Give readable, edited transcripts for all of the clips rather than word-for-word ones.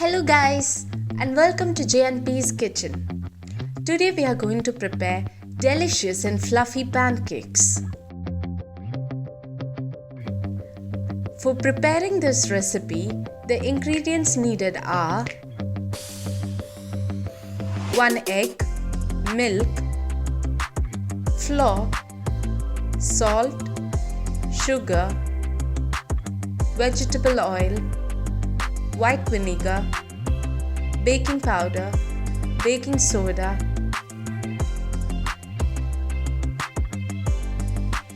Hello guys and welcome to J&P's kitchen. Today we are going to prepare delicious and fluffy pancakes. For preparing this recipe, the ingredients needed are 1 egg, milk, flour, salt, sugar, vegetable oil, white vinegar, baking powder, baking soda.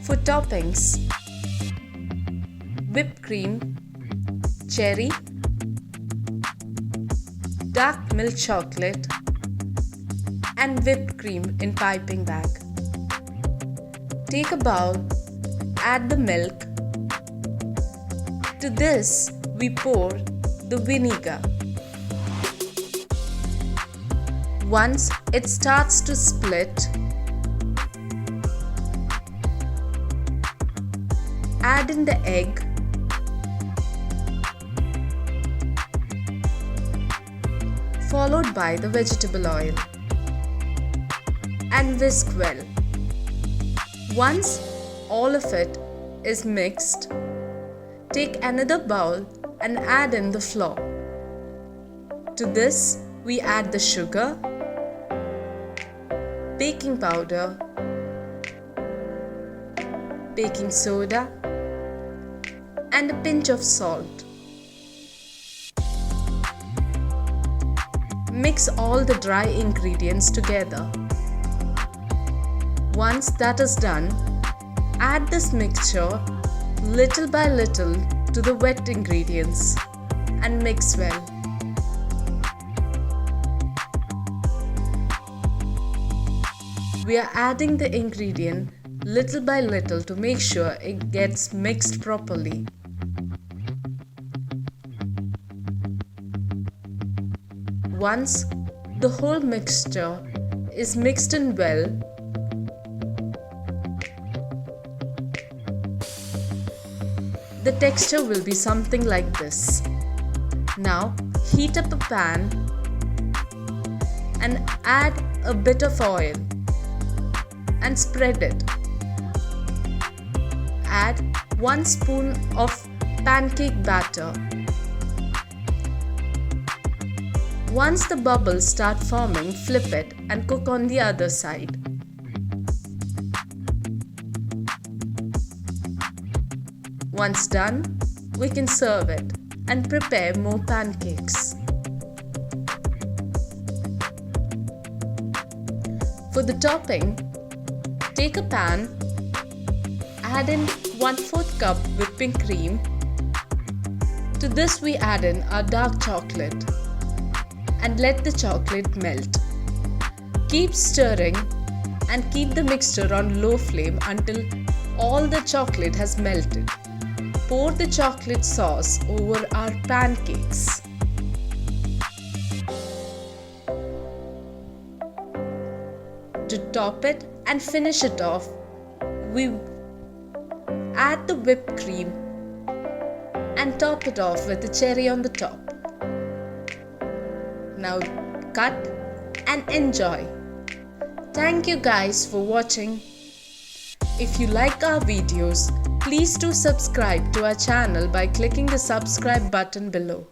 For toppings, whipped cream, cherry, dark milk chocolate, and whipped cream in piping bag. Take a bowl, add the milk. To this, we pour the vinegar. Once it starts to split, add in the egg, followed by the vegetable oil, and whisk well. Once all of it is mixed, take another bowl and add in the flour. To this, we add the sugar, baking powder, baking soda, and a pinch of salt. Mix all the dry ingredients together. Once that is done, add this mixture little by little to the wet ingredients and mix well. We are adding the ingredient little by little to make sure it gets mixed properly. Once the whole mixture is mixed in well, the texture will be something like this. Now heat up a pan and add a bit of oil and spread it. Add 1 spoon of pancake batter. Once the bubbles start forming, flip it and cook on the other side. Once done, we can serve it and prepare more pancakes. For the topping, take a pan, add in 1/4 cup whipping cream. To this we add in our dark chocolate and let the chocolate melt. Keep stirring and keep the mixture on low flame until all the chocolate has melted. Pour the chocolate sauce over our pancakes. To top it and finish it off, we add the whipped cream and top it off with the cherry on the top. Now cut and enjoy. Thank you guys for watching. If you like our videos, please do subscribe to our channel by clicking the subscribe button below.